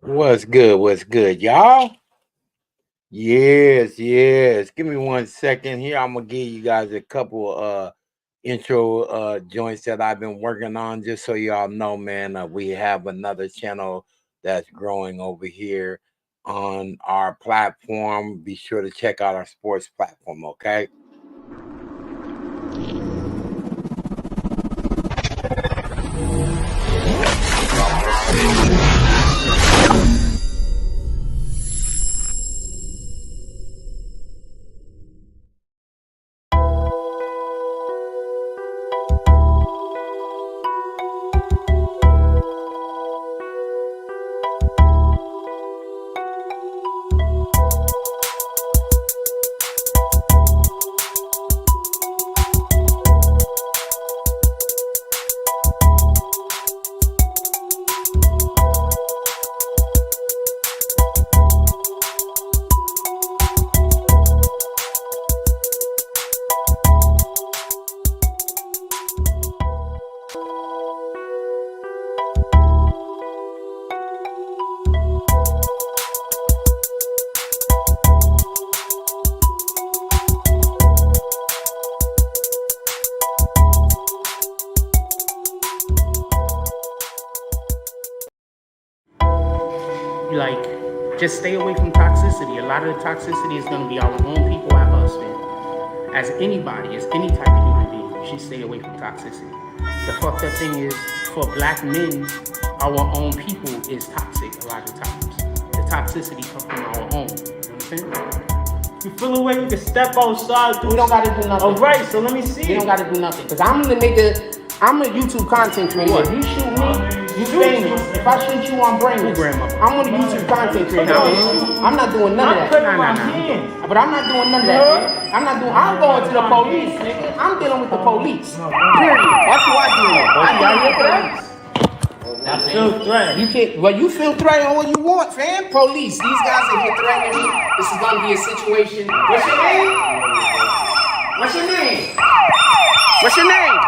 What's good? What's good, y'all? Yes. Give me 1 second here. I'm gonna give you guys a couple intro joints that I've been working on, just so y'all know, man. We have another channel that's growing over here on our platform. Be sure to check out our sports platform, okay? Like, just stay away from toxicity. A lot of the toxicity is going to be our own people at us, man. As anybody, as any type of human being, you should stay away from toxicity. The fucked up thing is, for black men, our own people is toxic a lot of times. The toxicity comes from our own. You know what I'm saying? You feel away, you can step outside. We don't gotta do nothing. All right, so let me see. We don't gotta do nothing. Because I'm a YouTube content creator. If you shoot me, you famous. If I shoot you, I'm brainless. I'm a YouTube content creator. I'm not doing none of that. But I'm not doing none of that. I'm going to the police, nigga. I'm dealing with the police. Period. That's who I deal with. Y'all here for that? I feel threatened. You can't. Well, you feel threatened all you want, fam. Police. These guys are here threatening me. This is gonna be a situation. What's your name? What's your name? What's your name?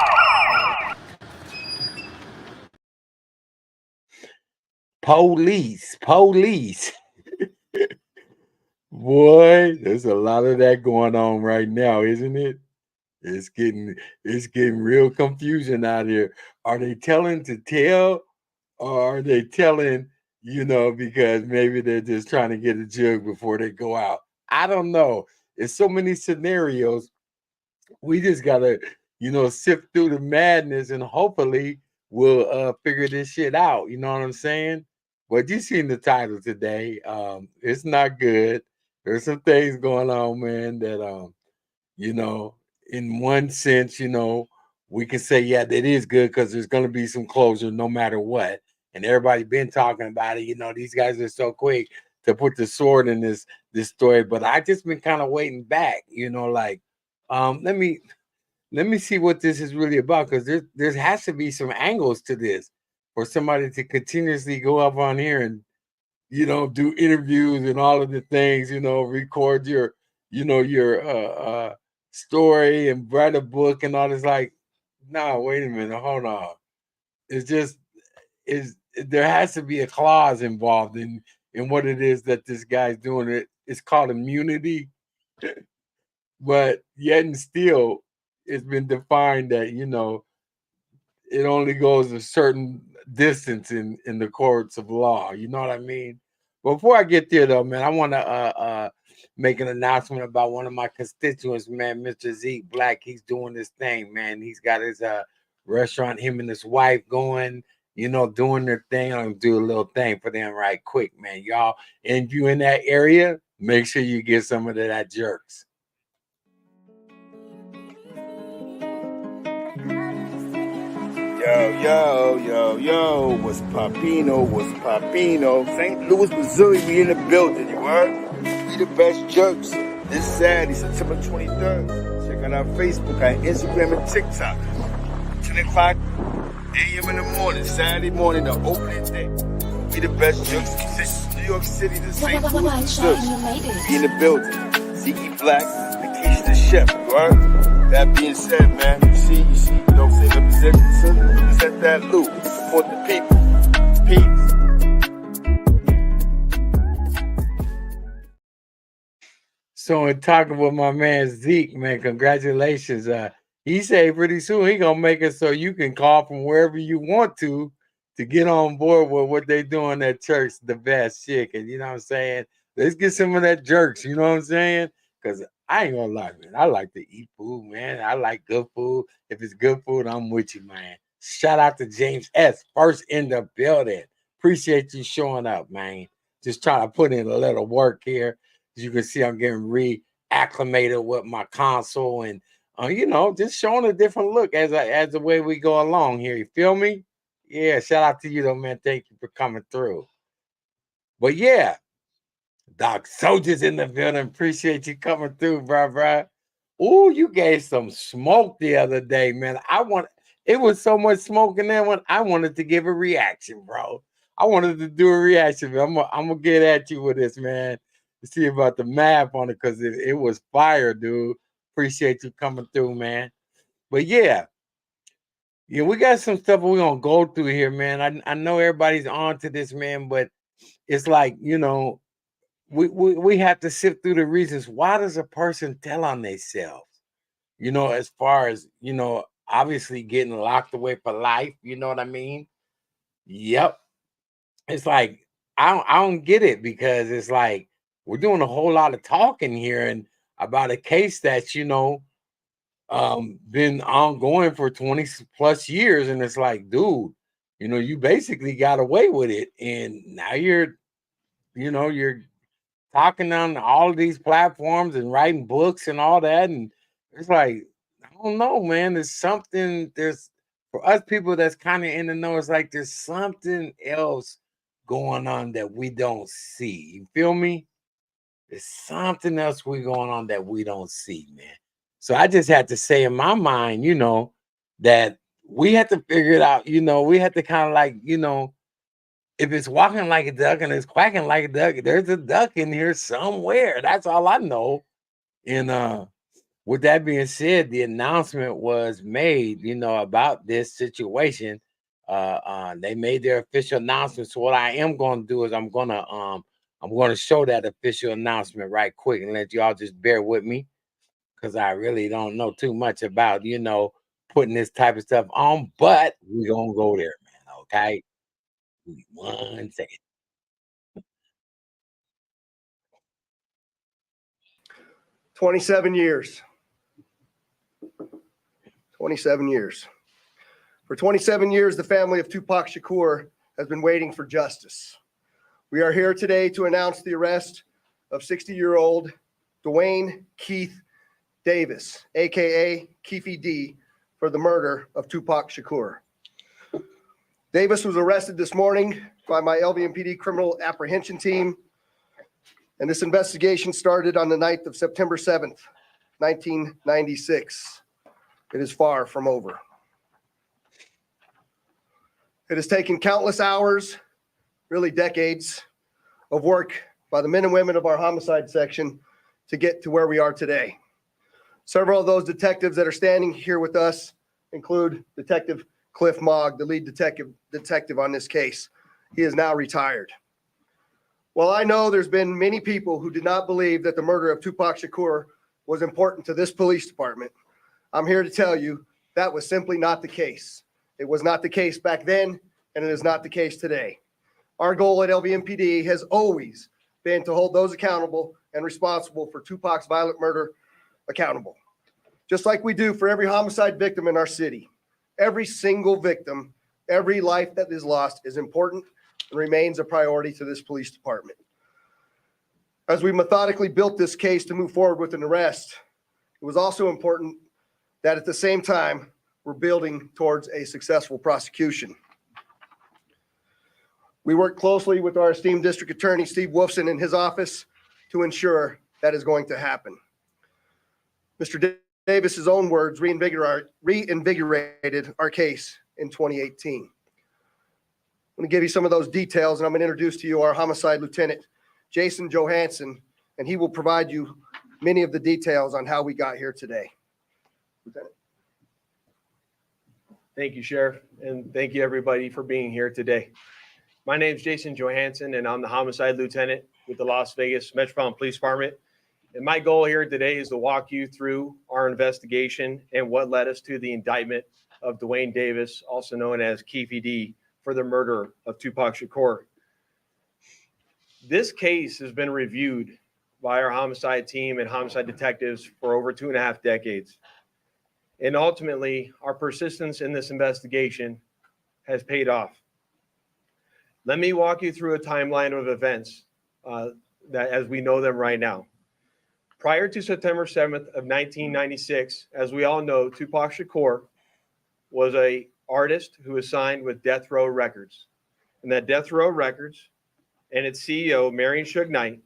Police. Boy, there's a lot of that going on right now, isn't it? It's getting real confusion out here. Are they telling to tell, or are they telling, because maybe they're just trying to get a jug before they go out? I don't know. There's so many scenarios. We just gotta, sift through the madness, and hopefully we'll figure this shit out. You know what I'm saying? But you seen the title today. It's not good. There's some things going on, man, that in one sense, we can say, yeah, that is good, because there's gonna be some closure no matter what. And everybody been talking about it. These guys are so quick to put the sword in this story. But I just been kind of waiting back, let me let me see what this is really about, because there has to be some angles to this for somebody to continuously go up on here and, you know, do interviews and all of the things, you know, record your, you know, your story and write a book and all this. Like, no, wait a minute, hold on. It's just there has to be a clause involved in what it is that this guy's doing. It's called immunity, but yet and still, it's been defined that, you know, it only goes a certain distance in the courts of law. You know what I mean? Before I get there, though, man, I want to make an announcement about one of my constituents, man, Mr. Zeke Black. He's doing this thing, man. He's got his restaurant, him and his wife going, you know, doing their thing. I'm gonna do a little thing for them right quick, man. Y'all, and if you in that area, make sure you get some of that jerks. Yo, what's Popino? St. Louis, Missouri, we in the building, you heard? We the best jerks. This Saturday, September 23rd. Check out our Facebook, our Instagram, and TikTok. 10 o'clock a.m. in the morning, Saturday morning, the opening day. We the best jerks in New York City, the St. Louis, Missouri. We in the building. Zeke Black, Keefe the chef, you heard? That being said, man, you see, you know what I'm saying? Represent that loop. Support the people. Peace. So in talking with my man Zeke, man, congratulations. He said pretty soon he gonna make it so you can call from wherever you want to get on board with what they doing at church, the best shit. And you know what I'm saying? Let's get some of that jerks, you know what I'm saying? Because I ain't gonna lie, man. I like to eat food, man. I like good food. If it's good food, I'm with you, man. Shout out to James S. First in the building. Appreciate you showing up, man. Just trying to put in a little work here. As you can see, I'm getting reacclimated with my console and, you know, just showing a different look as the way we go along here. You feel me? Yeah, shout out to you, though, man. Thank you for coming through. But yeah, Doc Soldier's in the building. Appreciate you coming through, bro. Ooh, you gave some smoke the other day, man. It was so much smoke in there when I wanted to give a reaction, bro. I wanted to do a reaction. I'm gonna get at you with this, man. To see about the math on it, because it was fire, dude. Appreciate you coming through, man. But yeah, we got some stuff we're gonna go through here, man. I know everybody's on to this, man, but it's like, you know, we have to sift through the reasons. Why does a person tell on themselves? You know, as far as, you know, obviously getting locked away for life. You know what I mean? Yep. It's like I don't get it, because it's like we're doing a whole lot of talking here and about a case that's, you know, been ongoing for 20 plus years, and it's like, dude, you know, you basically got away with it, and now you're talking on all of these platforms and writing books and all that. And it's like, I don't know, man. There's for us people that's kind of in the know, it's like there's something else going on that we don't see. You feel me? There's something else going on that we don't see, man. So I just had to say in my mind, you know, that we had to figure it out. You know, we had to kind of like, you know, if it's walking like a duck and it's quacking like a duck, there's a duck in here somewhere. That's all I know. And with that being said, the announcement was made, you know, about this situation. They made their official announcement. So what I am going to do is I'm going to show that official announcement right quick and let y'all just bear with me, because I really don't know too much about, you know, putting this type of stuff on. But we're going to go there, man. Okay. 1 second. 27 years. 27 years. For 27 years, the family of Tupac Shakur has been waiting for justice. We are here today to announce the arrest of 60-year-old Dwayne Keith Davis, aka Keefe D, for the murder of Tupac Shakur. Davis was arrested this morning by my LVMPD criminal apprehension team, and this investigation started on the night of September 7th, 1996. it is far from over. It has taken countless hours, really decades, of work by the men and women of our homicide section to get to where we are today. Several of those detectives that are standing here with us include Detective Cliff Mogg, the lead detective on this case. He is now retired. Well, I know there's been many people who did not believe that the murder of Tupac Shakur was important to this police department. I'm here to tell you that was simply not the case. It was not the case back then, and it is not the case today. Our goal at LVMPD has always been to hold those accountable and responsible for Tupac's violent murder accountable. Just like we do for every homicide victim in our city. Every single victim, every life that is lost is important and remains a priority to this police department. As we methodically built this case to move forward with an arrest, it was also important that at the same time, we're building towards a successful prosecution. We work closely with our esteemed district attorney, Steve Wolfson, in his office to ensure that is going to happen. Mr. Davis's own words reinvigorated our case in 2018. I'm going to give you some of those details, and I'm going to introduce to you our homicide lieutenant, Jason Johansson, and he will provide you many of the details on how we got here today. Lieutenant. Thank you, Sheriff, and thank you everybody for being here today. My name is Jason Johansson, and I'm the homicide lieutenant with the Las Vegas Metropolitan Police Department. And my goal here today is to walk you through our investigation and what led us to the indictment of Dwayne Davis, also known as Keefe, for the murder of Tupac Shakur. This case has been reviewed by our homicide team and homicide detectives for over 2.5 decades. And ultimately, our persistence in this investigation has paid off. Let me walk you through a timeline of events that as we know them right now. Prior to September 7th of 1996, as we all know, Tupac Shakur was an artist who was signed with Death Row Records. And that Death Row Records and its CEO, Marion Suge Knight,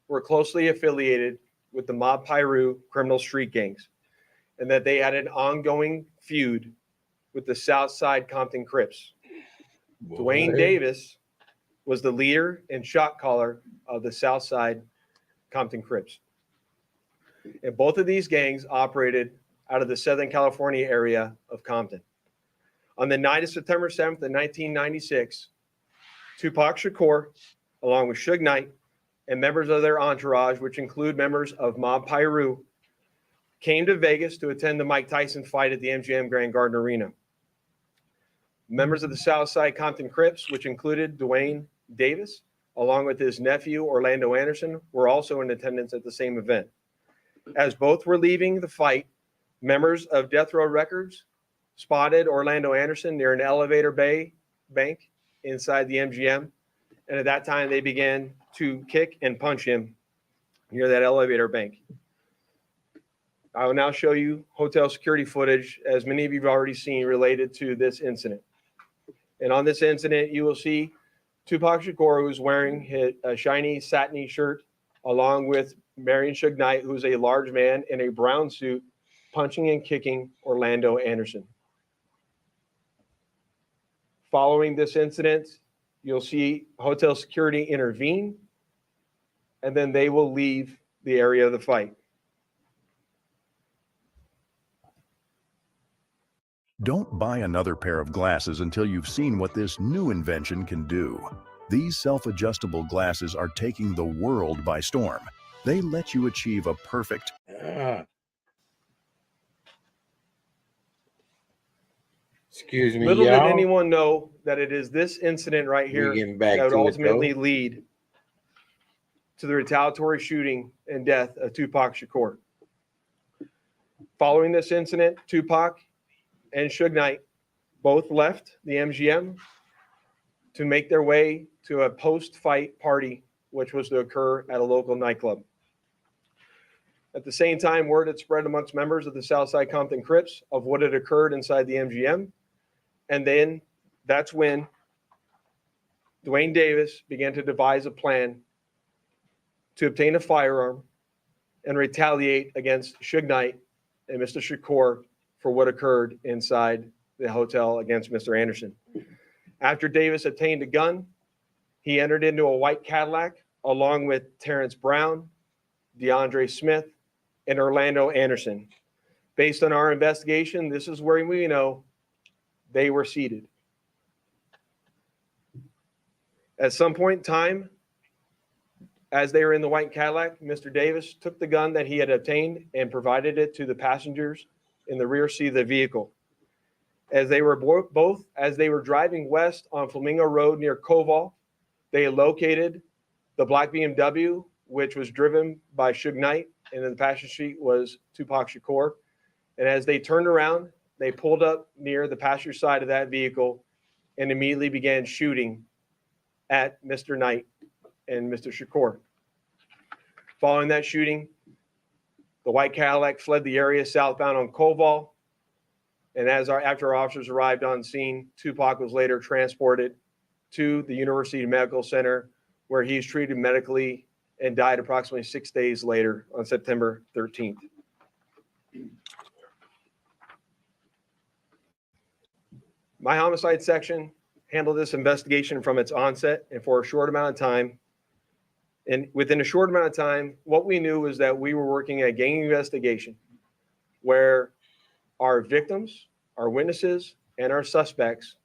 were closely affiliated with the Mob Piru criminal street gangs, and that they had an ongoing feud with the Southside Compton Crips. Dwayne Davis was the leader and shot caller of the Southside Compton Crips. And both of these gangs operated out of the Southern California area of Compton. On the night of September 7th of 1996, Tupac Shakur, along with Suge Knight and members of their entourage, which include members of Mob Piru, came to Vegas to attend the Mike Tyson fight at the MGM Grand Garden Arena. Members of the Southside Compton Crips, which included Dwayne Davis, along with his nephew, Orlando Anderson, were also in attendance at the same event. As both were leaving the fight, members of Death Row Records spotted Orlando Anderson near an elevator bank inside the MGM. And at that time, they began to kick and punch him near that elevator bank. I will now show you hotel security footage, as many of you have already seen, related to this incident. And on this incident, you will see Tupac Shakur, who's wearing a shiny satiny shirt, along with Marion Suge Knight, who's a large man in a brown suit, punching and kicking Orlando Anderson. Following this incident, you'll see hotel security intervene, and then they will leave the area of the fight. Don't buy another pair of glasses until you've seen what this new invention can do. These self-adjustable glasses are taking the world by storm. They let you achieve a perfect... Excuse me, Little did y'all. anyone know that it is this incident right here that would ultimately lead to the retaliatory shooting and death of Tupac Shakur. Following this incident, Tupac and Suge Knight both left the MGM to make their way to a post-fight party, which was to occur at a local nightclub. At the same time, word had spread amongst members of the Southside Compton Crips of what had occurred inside the MGM. And then that's when Dwayne Davis began to devise a plan to obtain a firearm and retaliate against Suge Knight and Mr. Shakur for what occurred inside the hotel against Mr. Anderson. After Davis obtained a gun, he entered into a white Cadillac along with Terrence Brown, DeAndre Smith, and Orlando Anderson. Based on our investigation, this is where we know they were seated. At some point in time, as they were in the white Cadillac, Mr. Davis took the gun that he had obtained and provided it to the passengers in the rear seat of the vehicle. As they were driving west on Flamingo Road near Koval, they located the black BMW, which was driven by Suge Knight, and in the passenger seat was TUPAC Shakur. And as they turned around, they pulled up near the passenger side of that vehicle and immediately began shooting at Mr. Knight and Mr. Shakur. Following that shooting, the white Cadillac fled the area southbound on Koval. And after our officers arrived on scene, TUPAC was later transported to the University Medical Center, where he was treated medically and died approximately 6 days later on September 13th. My homicide section handled this investigation from its onset and for a short amount of time. And within a short amount of time, what we knew was that we were working a gang investigation where our victims, our witnesses, and our suspects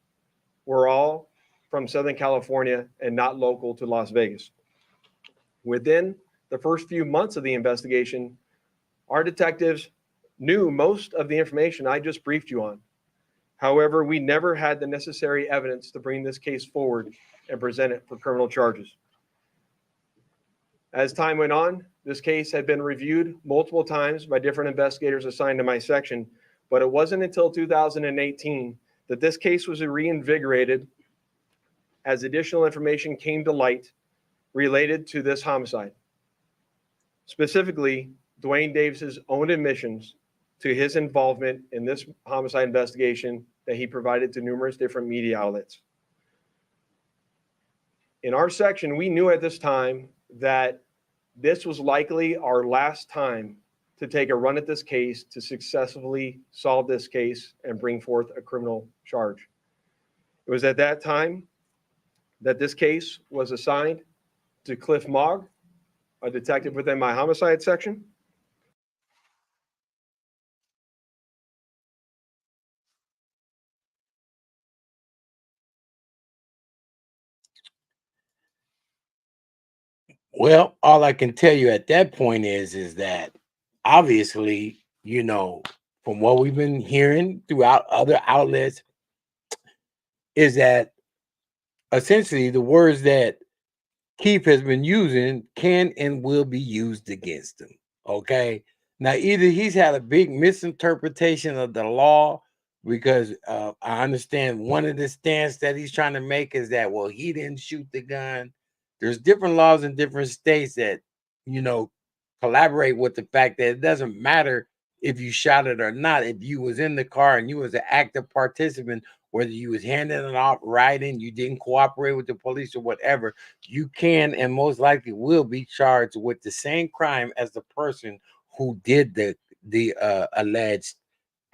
were all from Southern California and not local to Las Vegas. Within the first few months of the investigation, our detectives knew most of the information I just briefed you on. However, we never had the necessary evidence to bring this case forward and present it for criminal charges. As time went on, this case had been reviewed multiple times by different investigators assigned to my section, but it wasn't until 2018 that this case was reinvigorated as additional information came to light related to this homicide. Specifically, Dwayne Davis's own admissions to his involvement in this homicide investigation that he provided to numerous different media outlets. In our section, we knew at this time that this was likely our last time to take a run at this case to successfully solve this case and bring forth a criminal charge. It was at that time that this case was assigned to Cliff Mogg, a detective within my homicide section. Well, all I can tell you at that point is that obviously, you know, from what we've been hearing throughout other outlets, is that essentially the words that Keefe has been using can and will be used against him. Okay. Now, either he's had a big misinterpretation of the law, because I understand one of the stance that he's trying to make is that, well, he didn't shoot the gun. There's different laws in different states that, you know, collaborate with the fact that it doesn't matter if you shot it or not. If you was in the car and you was an active participant, whether you was handing it off, riding, you didn't cooperate with the police or whatever, you can and most likely will be charged with the same crime as the person who did the alleged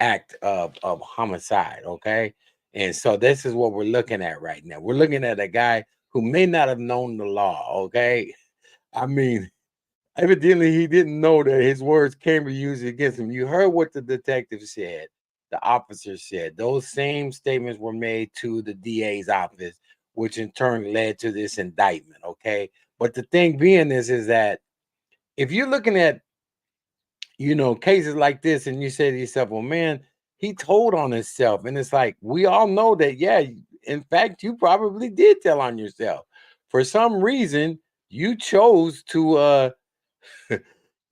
act of homicide. Okay. And so this is what we're looking at right now. We're looking at a guy who may not have known the law. Okay. I mean, evidently he didn't know that his words can be used against him. You heard what the detective said, the officer said. Those same statements were made to the DA's office, which in turn led to this indictment. Okay. But the thing being is that if you're looking at, you know, cases like this and you say to yourself, well, man, he told on himself. And it's like, we all know that, yeah, in fact, you probably did tell on yourself. For some reason, you chose to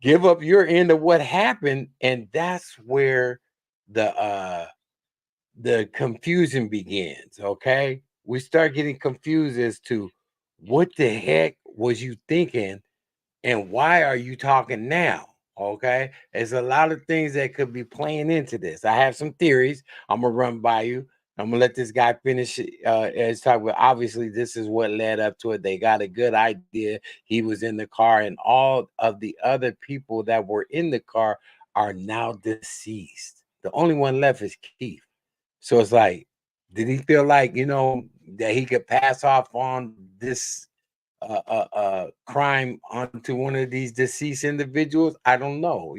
give up your end of what happened. And that's where the confusion begins. Okay. We start getting confused as to what the heck was you thinking and why are you talking now? Okay. There's a lot of things that could be playing into this. I have some theories I'm gonna run by you. I'm gonna let this guy finish as talk about. Obviously, this is what led up to it. They got a good idea. He was in the car, and all of the other people that were in the car are now deceased. The only one left is Keefe. So it's like, did he feel like, that he could pass off on this crime onto one of these deceased individuals? I don't know.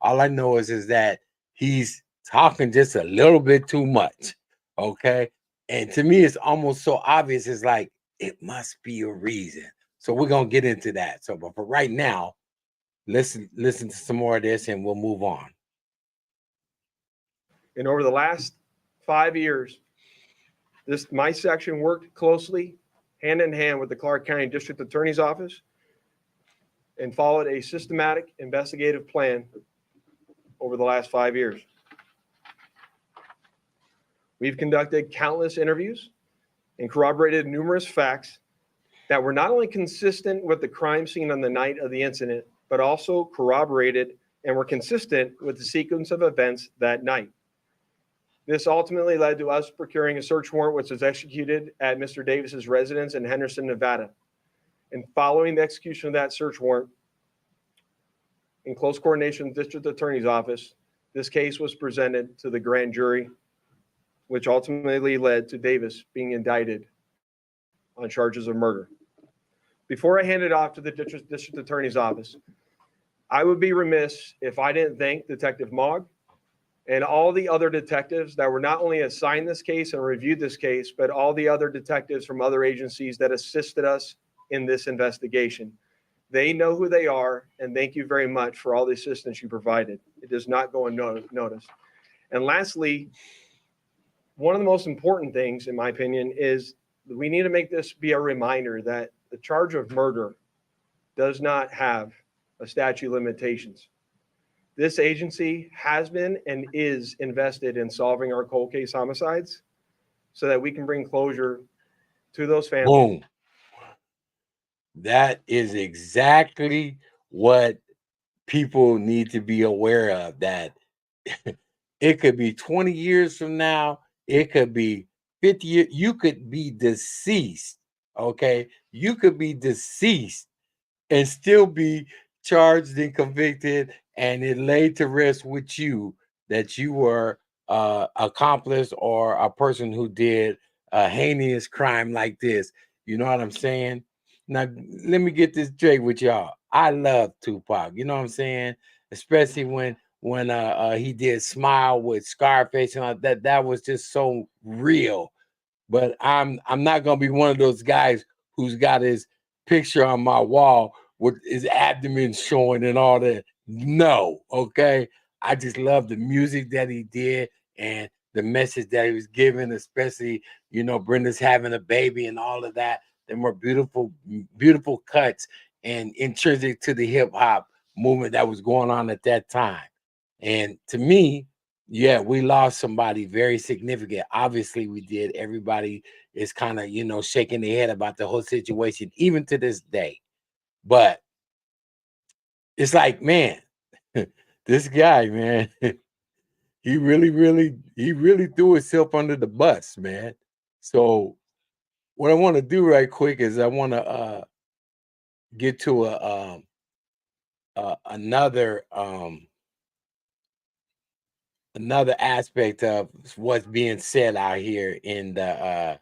All I know is that he's talking just a little bit too much. Okay. And to me, it's almost so obvious. It's like, it must be a reason. So we're going to get into that. So, but for right now, listen to some more of this and we'll move on. And over the last 5 years, my section worked closely, hand in hand with the Clark County District Attorney's Office, and followed a systematic investigative plan over the last 5 years. We've conducted countless interviews and corroborated numerous facts that were not only consistent with the crime scene on the night of the incident, but also corroborated and were consistent with the sequence of events that night. This ultimately led to us procuring a search warrant, which was executed at Mr. Davis's residence in Henderson, Nevada. And following the execution of that search warrant, in close coordination with the District Attorney's Office, this case was presented to the grand jury, which ultimately led to Davis being indicted on charges of murder. Before I hand it off to the District Attorney's Office, I would be remiss if I didn't thank Detective Mogg and all the other detectives that were not only assigned this case and reviewed this case, but all the other detectives from other agencies that assisted us in this investigation. They know who they are, and thank you very much for all the assistance you provided. It does not go unnoticed. And lastly, one of the most important things, in my opinion, is we need to make this be a reminder that the charge of murder does not have a statute of limitations. This agency has been and is invested in solving our cold case homicides so that we can bring closure to those families. Boom. That is exactly what people need to be aware of, that it could be 20 years from now, it could be 50 years, you could be deceased, okay? You could be deceased and still be charged and convicted, and it laid to rest with you that you were accomplice or a person who did a heinous crime like this. You know what I'm saying? Now, let me get this straight with y'all. I love Tupac. You know what I'm saying? Especially when he did Smile with Scarface and all that. That was just so real. But I'm not gonna be one of those guys who's got his picture on my wall with his abdomen showing and all that. No, okay. I just love the music that he did and the message that he was giving, especially, Brenda's having a baby and all of that. They were beautiful, beautiful cuts and intrinsic to the hip hop movement that was going on at that time. And to me, yeah, we lost somebody very significant. Obviously, we did. Everybody is kind of, shaking their head about the whole situation, even to this day. But it's like, man, this guy, man, he really threw himself under the bus, man. So what I want to do right quick is I want to get to another aspect of what's being said out here in the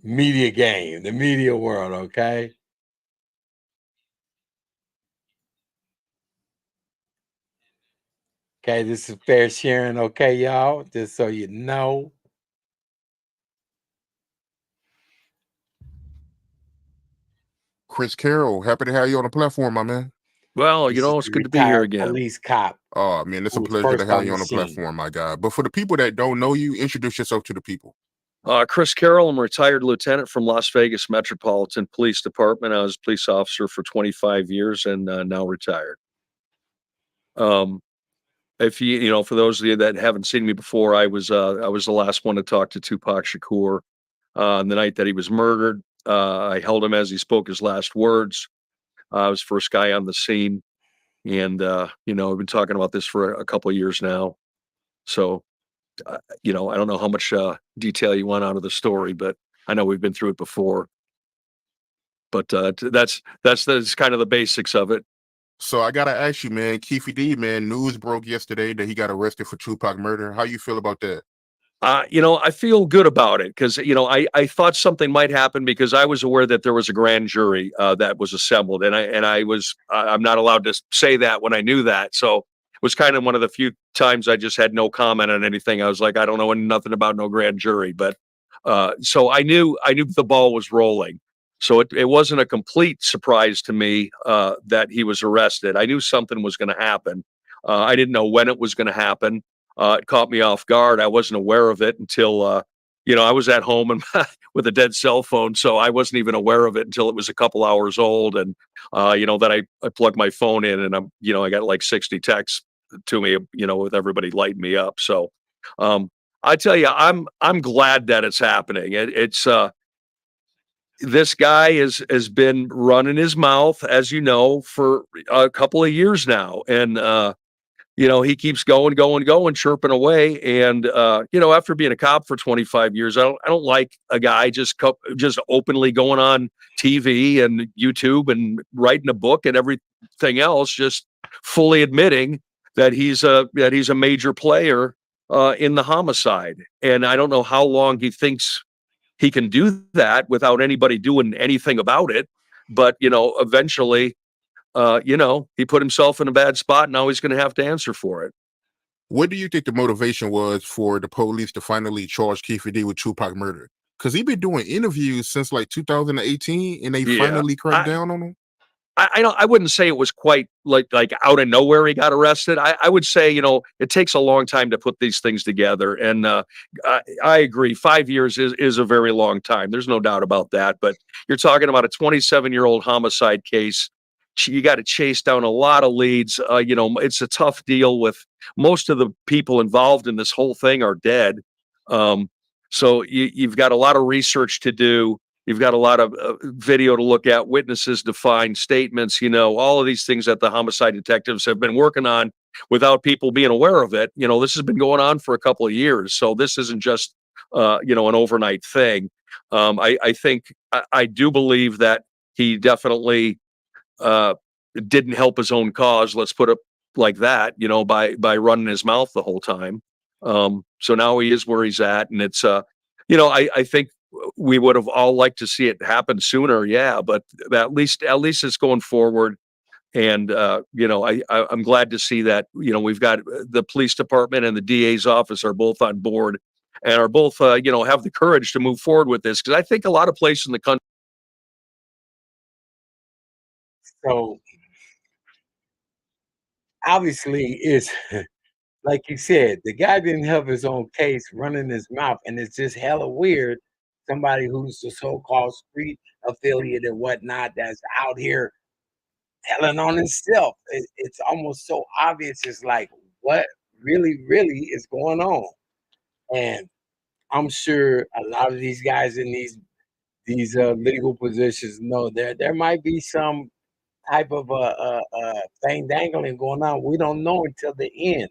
media game, the media world, okay? Okay, this is fair sharing, okay, y'all? Just so you know. Chris Carroll, happy to have you on the platform, my man. Well, This is it's the good to be here retired again. police cop. Oh, man, it's a who was pleasure to first have you the on the scene. platform, my guy. But for the people that don't know you, introduce yourself to the people. Chris Carroll, I'm a retired lieutenant from Las Vegas Metropolitan Police Department. I was a police officer for 25 years and now retired. If for those of you that haven't seen me before, I was the last one to talk to Tupac Shakur on the night that he was murdered. I held him as he spoke his last words. I was the first guy on the scene, and I've been talking about this for a couple of years now. So, I don't know how much detail you want out of the story, but I know we've been through it before. But that's kind of the basics of it. So I gotta ask you, man, Keefe D, man, news broke yesterday that he got arrested for Tupac murder. How you feel about that? I feel good about it because, I thought something might happen because I was aware that there was a grand jury that was assembled, and I'm not allowed to say that when I knew that. So it was kind of one of the few times I just had no comment on anything. I was like, I don't know nothing about no grand jury, but so I knew the ball was rolling. So it wasn't a complete surprise to me that he was arrested. I knew something was going to happen. I didn't know when it was going to happen. It caught me off guard. I wasn't aware of it until, I was at home and with a dead cell phone, so I wasn't even aware of it until it was a couple hours old. And then I plugged my phone in, and I got like 60 texts to me, with everybody lighting me up. So I tell you, I'm glad that it's happening. It's this guy has been running his mouth, as you know, for a couple of years now, and he keeps going, going, going, chirping away. And after being a cop for 25 years, I don't like a guy just openly going on TV and YouTube and writing a book and everything else, just fully admitting that he's a major player in the homicide. And I don't know how long he thinks he can do that without anybody doing anything about it. But eventually, he put himself in a bad spot, and now he's going to have to answer for it. What do you think the motivation was for the police to finally charge Keefe D with Tupac murder? Because he been doing interviews since like 2018, and they finally cracked down on him. I wouldn't say it was quite like out of nowhere he got arrested. I would say, it takes a long time to put these things together. And I agree. 5 years is a very long time. There's no doubt about that. But you're talking about a 27-year-old homicide case. You got to chase down a lot of leads. It's a tough deal. With most of the people involved in this whole thing are dead. So you've got a lot of research to do. You've got a lot of video to look at, witnesses to find, statements, all of these things that the homicide detectives have been working on without people being aware of it. This has been going on for a couple of years. So this isn't just, an overnight thing. I think I do believe that he definitely didn't help his own cause. Let's put it like that, by running his mouth the whole time. So now he is where he's at. And it's, I think we would have all liked to see it happen sooner. Yeah. But at least it's going forward. And, I'm glad to see that, we've got the police department and the DA's office are both on board and are both, have the courage to move forward with this. Cause I think a lot of places in the country. So obviously, it's like you said, the guy didn't help his own case running his mouth, and it's just hella weird. Somebody who's the so-called street affiliate and whatnot that's out here telling on himself. It's almost so obvious. It's like, what really, really is going on? And I'm sure a lot of these guys in these legal positions know there might be some type of thing dangling going on. We don't know until the end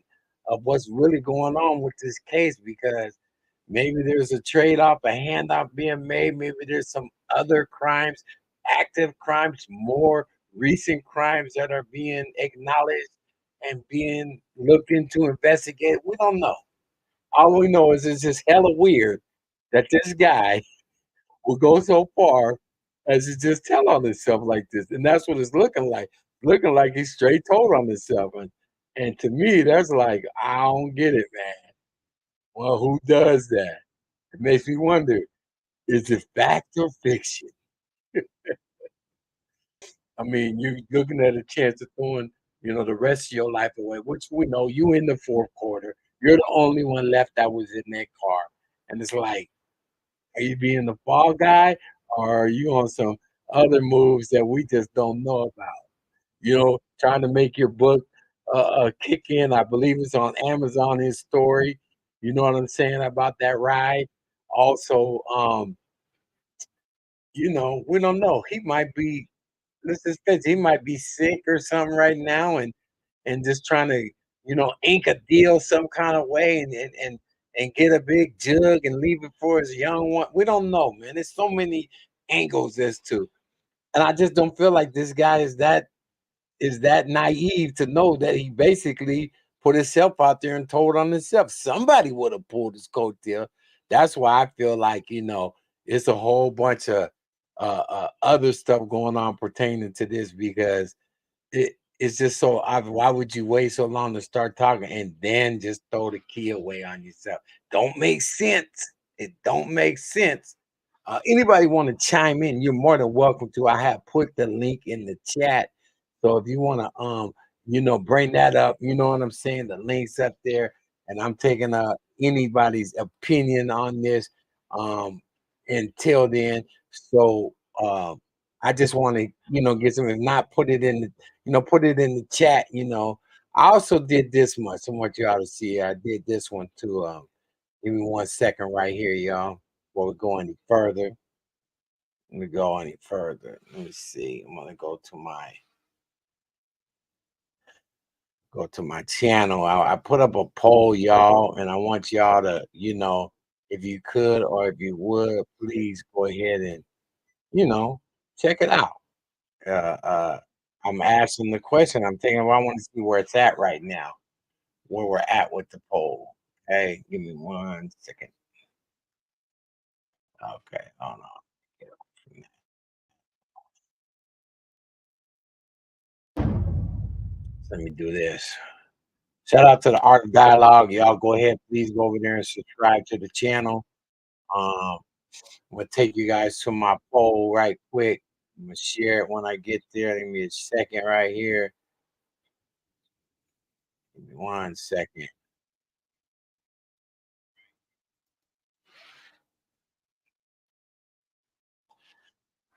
of what's really going on with this case, because maybe there's a trade-off, a handoff being made. Maybe there's some other crimes, active crimes, more recent crimes that are being acknowledged and being looked into, investigated. We don't know. All we know is it's just hella weird that this guy will go so far as to just tell on himself like this. And that's what it's looking like. Looking like he's straight told on himself. And to me, that's like, I don't get it, man. Well, who does that? It makes me wonder, is it fact or fiction? I mean, you're looking at a chance of throwing, the rest of your life away, which we know you in the fourth quarter. You're the only one left that was in that car. And it's like, are you being the fall guy, or are you on some other moves that we just don't know about? Trying to make your book kick in. I believe it's on Amazon, his story. You know what I'm saying about that ride? Also, we don't know. He might be, let's just face it, he might be sick or something right now, and just trying to, ink a deal some kind of way and get a big jug and leave it for his young one. We don't know, man. There's so many angles as to, and I just don't feel like this guy is that is that naive to know that he basically put himself out there and told on himself. Somebody would have pulled his coattail. That's why I feel like, you know, it's a whole bunch of other stuff going on pertaining to this, because it's just so obvious. Why would you wait so long to start talking and then just throw the key away on yourself? Don't make sense. It don't make sense. Anybody want to chime in, you're more than welcome to. I have put the link in the chat. So if you want to you know, bring that up, you know what I'm saying? The link's up there, and I'm taking anybody's opinion on this until then. So I just want to, you know, get some, if not, put it in the, you know, put it in the chat, you know. I also did this much. I want y'all to see. I did this one too. Give me 1 second right here, y'all, before we go any further. Let me go any further. Let me see. I'm gonna go to my channel. I put up a poll, y'all, and I want y'all to, you know, if you could or if you would, please go ahead and, you know, check it out. I'm asking the question. I'm thinking, well, I want to see where it's at right now, where we're at with the poll. Hey, give me 1 second. Okay, hold on. Get off from that. Let me do this. Shout out to the Art of Dialogue. Y'all go ahead, please go over there and subscribe to the channel. I'm gonna take you guys to my poll right quick. I'm gonna share it when I get there. Give me a second right here. Give me 1 second.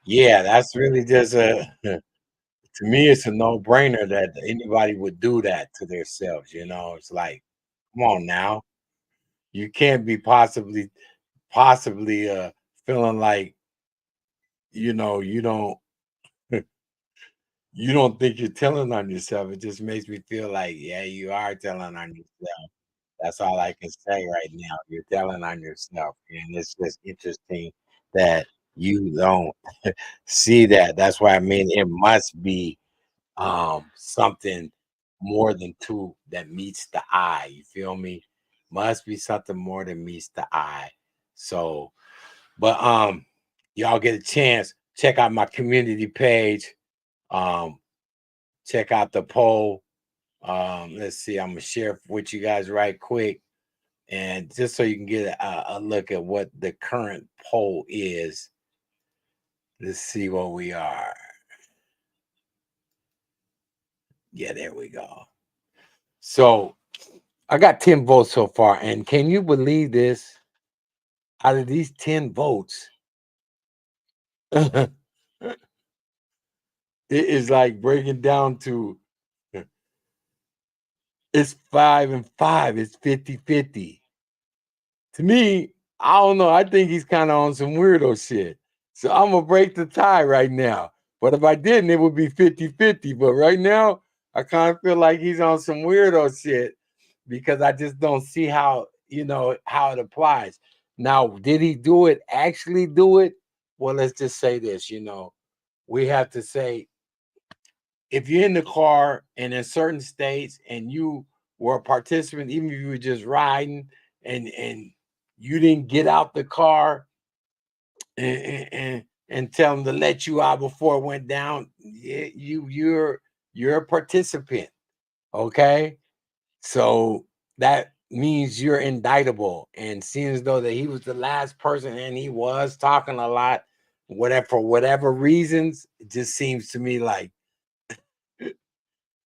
Yeah, that's really just a to me, it's a no-brainer that anybody would do that to themselves, you know. It's like, come on now. You can't be possibly feeling like, you know, you don't think you're telling on yourself. It just makes me feel like, yeah, you are telling on yourself. That's all I can say right now. You're telling on yourself. And it's just interesting that you don't see that. That's why I mean it must be something more than two that meets the eye. You feel me? Must be something more than meets the eye. So, but y'all get a chance, check out my community page. Um, check out the poll. Let's see, I'm gonna share with you guys right quick, and just so you can get a look at what the current poll is. Let's see what we are. Yeah, there we go. So I got 10 votes so far, and can you believe this? Out of these 10 votes, it is like breaking down to it's 5 and 5. It's 50-50. To me, I don't know. I think he's kind of on some weirdo shit. So I'm gonna break the tie right now. But if I didn't, it would be 50-50. But right now, I kind of feel like he's on some weirdo shit because I just don't see how, you know, how it applies. Now, did he do it, actually do it? Well, let's just say this, you know, we have to say if you're in the car and in certain states and you were a participant, even if you were just riding and you didn't get out the car and tell them to let you out before it went down, you're a participant. Okay. So that means you're indictable. And seeing as though that he was the last person and he was talking a lot, whatever for whatever reasons, it just seems to me like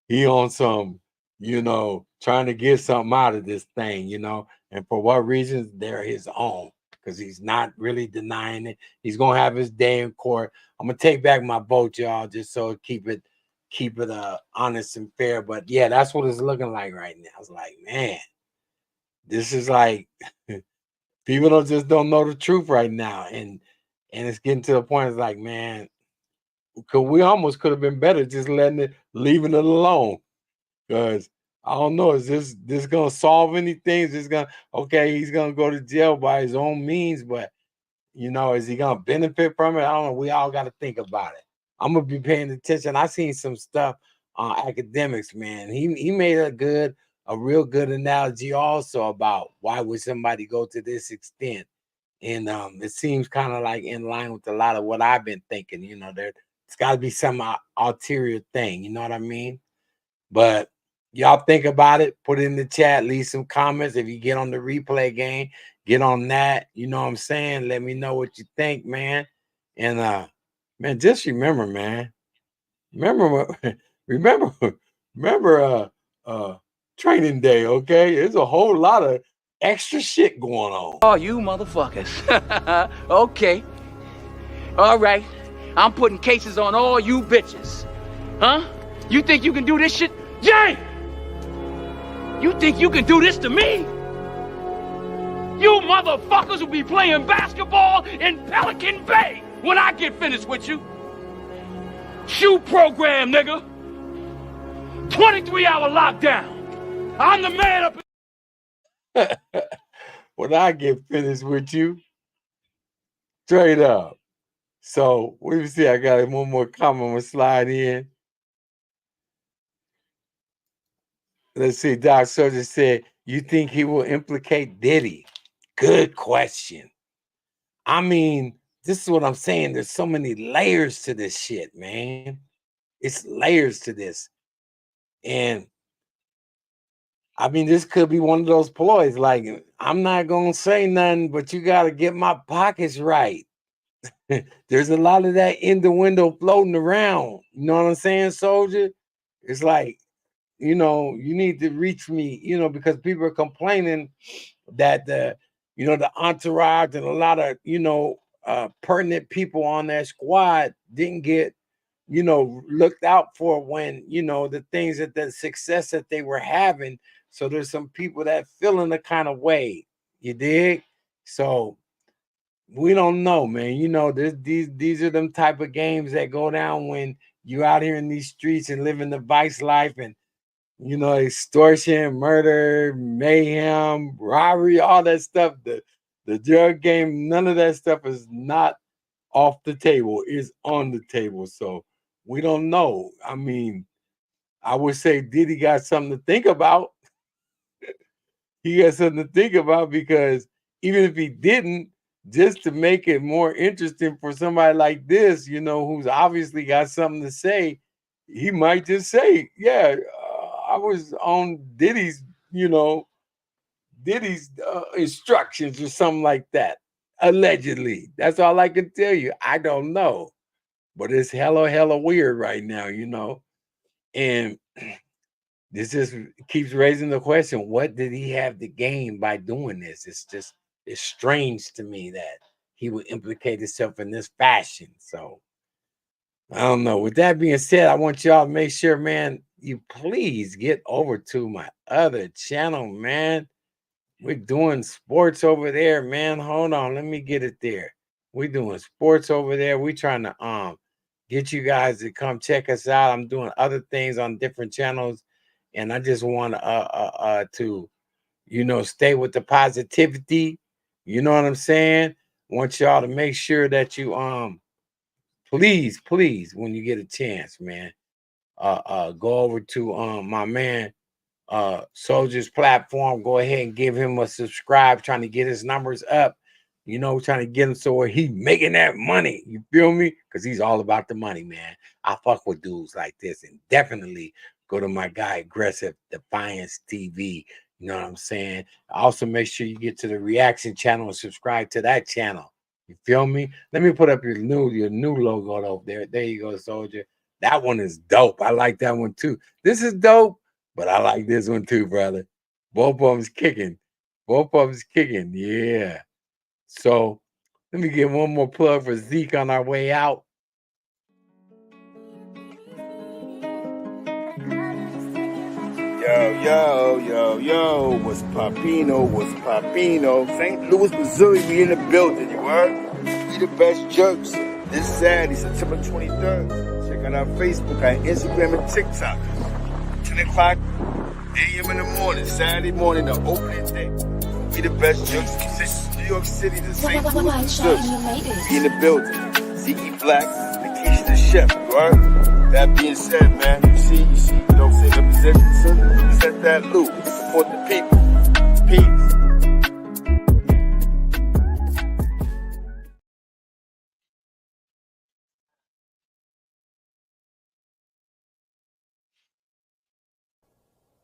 he on some, you know, trying to get something out of this thing, you know, and for what reasons they're his own, because he's not really denying it. He's gonna have his day in court. I'm gonna take back my vote, y'all, just so keep it honest and fair. But yeah, that's what it's looking like right now. It's like, man, this is like people don't know the truth right now, and it's getting to the point. It's like, man, we almost could have been better just leaving it alone. Because I don't know, is this gonna solve anything? Is this gonna okay, he's gonna go to jail by his own means, but you know, is he gonna benefit from it? I don't know. We all gotta think about it. I'm gonna be paying attention. I seen some stuff academics, man. He made a real good analogy also about why would somebody go to this extent. And it seems kind of like in line with a lot of what I've been thinking. You know, it's got to be some ulterior thing. You know what I mean? But y'all think about it. Put it in the chat. Leave some comments. If you get on the replay game, get on that. You know what I'm saying? Let me know what you think, man. And man, just remember, man. Remember training day, okay? There's a whole lot of extra shit going on. Oh, you motherfuckers. Okay. All right. I'm putting cases on all you bitches. Huh? You think you can do this shit? Jay! You think you can do this to me? You motherfuckers will be playing basketball in Pelican Bay when I get finished with you. Shoe program, nigga. 23-hour lockdown. I'm the man up. When I get finished with you, straight up. So, let me see. I got one more comment. I'm going to slide in. Let's see. Doc Soldier said, you think he will implicate Diddy? Good question. I mean, this is what I'm saying. There's so many layers to this shit, man. It's layers to this. And I mean, this could be one of those ploys. Like, I'm not going to say nothing, but you got to get my pockets right. There's a lot of that in the window floating around. You know what I'm saying, Soldier? It's like, you know, you need to reach me, you know, because people are complaining that the entourage and a lot of, pertinent people on that squad didn't get, looked out for when, the things the success that they were having. So there's some people that feeling the kind of way, you dig? So we don't know, man. These are them type of games that go down when you're out here in these streets and living the vice life and, extortion, murder, mayhem, robbery, all that stuff. The drug game, none of that stuff is not off the table. It's on the table. So we don't know. I mean, I would say Diddy got something to think about. He got something to think about because even if he didn't, just to make it more interesting for somebody like this, who's obviously got something to say, he might just say, yeah, I was on Diddy's, instructions or something like that. Allegedly. That's all I can tell you. I don't know. But it's hella weird right now, And this just keeps raising the question, what did he have to gain by doing this? It's strange to me that he would implicate himself in this fashion. So I don't know. With that being said, I want y'all to make sure, man, you please get over to my other channel, man. We're doing sports over there, man. Hold on. Let me get it there. We're doing sports over there. We're trying to get you guys to come check us out. I'm doing other things on different channels. And I just want to, stay with the positivity. You know what I'm saying? Want y'all to make sure that you please, when you get a chance, man, go over to my man Soldier's platform. Go ahead and give him a subscribe, trying to get his numbers up, trying to get him so where he's making that money. You feel me? Because he's all about the money, man. I fuck with dudes like this. And definitely go to my guy Aggressive Defiance TV. You know what I'm saying? Also, make sure you get to the reaction channel and subscribe to that channel. You feel me? Let me put up your new logo over there. There you go, Soldier. That one is dope. I like that one too. This is dope, but I like this one too, brother. Both of them's kicking. Yeah. So let me get one more plug for Zeke on our way out. Yo, what's Papino? St. Louis, Missouri, we in the building, you heard? We the best jerks. This Saturday, September 23rd. Check out our Facebook, our Instagram, and TikTok. 10 o'clock a.m. in the morning, Saturday morning, the opening day. We the best jerks from New York City to St. Louis, Missouri. We in the building. Zeke Black, Keefe the chef, you heard? That being said, man, you see, you know what I'm saying, represent that loop, support the people. Peace.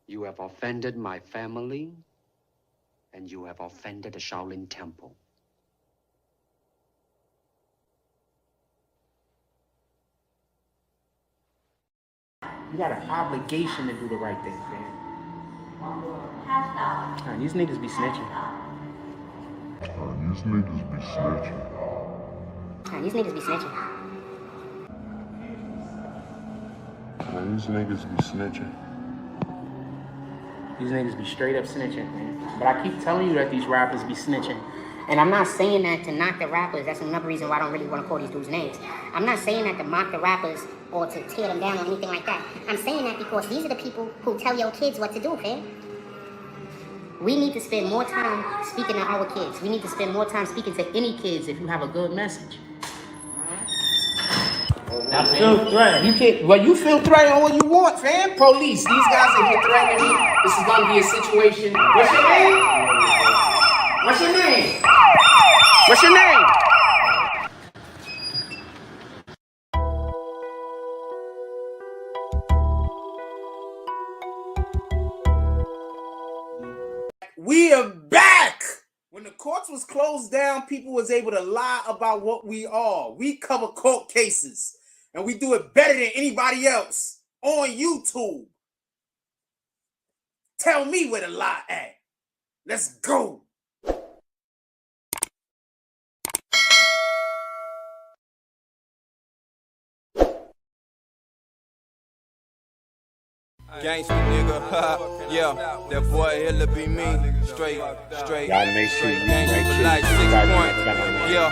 You have offended my family, and you have offended the Shaolin Temple. You got an obligation to do the right thing, man. Nah, these niggas be snitching. These niggas be snitching. These niggas be snitching. These niggas be snitching. These niggas be straight up snitching, man. But I keep telling you that these rappers be snitching. And I'm not saying that to knock the rappers. That's another reason why I don't really want to call these dudes names. I'm not saying that to mock the rappers or to tear them down or anything like that. I'm saying that because these are the people who tell your kids what to do, fam. We need to spend more time speaking to our kids. We need to spend more time speaking to any kids if you have a good message. I feel threatened. You can't. Well, you feel threatened all you want, fam. Police. These guys are here threatening me. This is gonna be a situation. What's your name? What's your name? What's your name? We are back. When the courts was closed down, people was able to lie about what we are. We cover court cases, and we do it better than anybody else on YouTube. Tell me where the lie at. Let's go. Gangsta nigga, yeah, that boy Hilla be me, straight. Y'all make sure you Gangsta for like 6 points, yeah,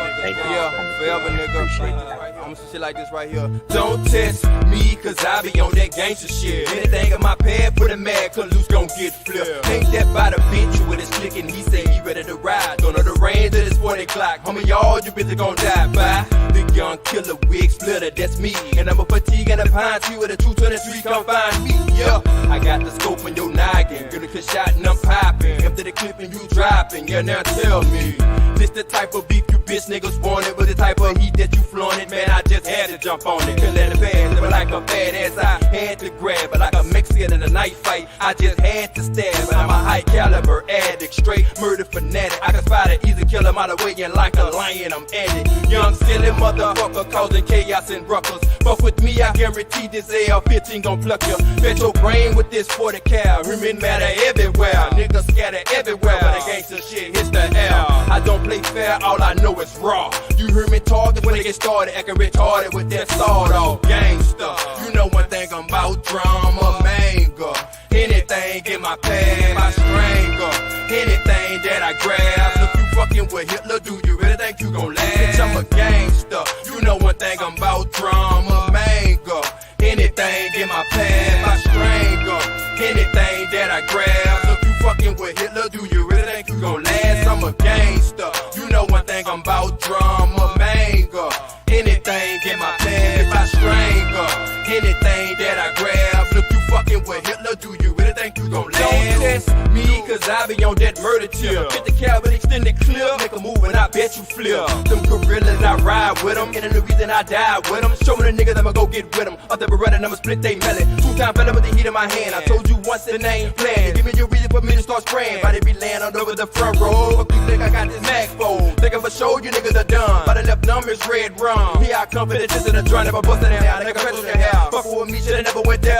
forever nigga. I'm some shit like this right here. Don't test me, cause I be on that gangsta shit. Anything in my pad, put a mad, cause loose gon' get flipped. Ain't that by the bench with his click and he say he ready to ride. Don't know the range of this 40 clock, homie, y'all, you bitches gon' die by. The young killer wig splitter, that's me. And I'm a fatigue and a pine tree with a 223, come find me, yeah. I got the scope on your noggin, get a good shot and I'm popping. After the clip and you dropping, yeah, now tell me. This the type of beef you bitch niggas wanted, but the type of heat that you flaunted, man, I just had to jump on it. Couldn't let it pass, but like a fat ass, I had to grab. But like a Mexican in a night fight, I just had to stab. But I'm a high caliber addict, straight murder fanatic. I can spot an easy killer mile away and like a lion, I'm at it. Young silly motherfucker causing chaos and ruckus. Fuck with me, I guarantee this AR-15 gon' pluck you. Bet your brain with this 40 cal. Women matter everywhere, niggas scatter everywhere. When the gangster shit hits the air, I don't play fair, all I know is raw. You hear me talking when they get started, acting retarded with that sawed off gangster. You know one thing, I'm about drama, manga. Anything in my pad, I strangle. Anything that I grab. Look, you fucking with Hitler, do you really think you gon' last? Bitch, I'm a gangster. You know one thing, I'm about drama, manga. Anything in my pad, I strangle. Anything that I grab. Look, you fucking with Hitler, do you really think you gon' last? I'm a gangster. You know one thing, I'm about drama, manga. Anything in my pad, I strangle. Anything that I grab. Look, you fucking with Hitler, do you really think you gon' last? Don't test me, cause I be on that murder tip. Get the cab and extend it clear. Make a move and I bet you flip. Them gorillas, I ride with them. And the reason I die with them. Show me the niggas, I'ma go get with them. Up the Beretta, I'ma split they melon. 2-time fella with the heat in my hand. I told you once the name plan. Give me your reason for me to start spraying. Body be laying all over the front row. Fuck you think I got this Mac phone. Think of a show, you niggas are done. By the left numbers, red rum. Here I come for the just in the drum. Never bustin' it out. Nigga, press your hair. Fuck with me, should've never went there.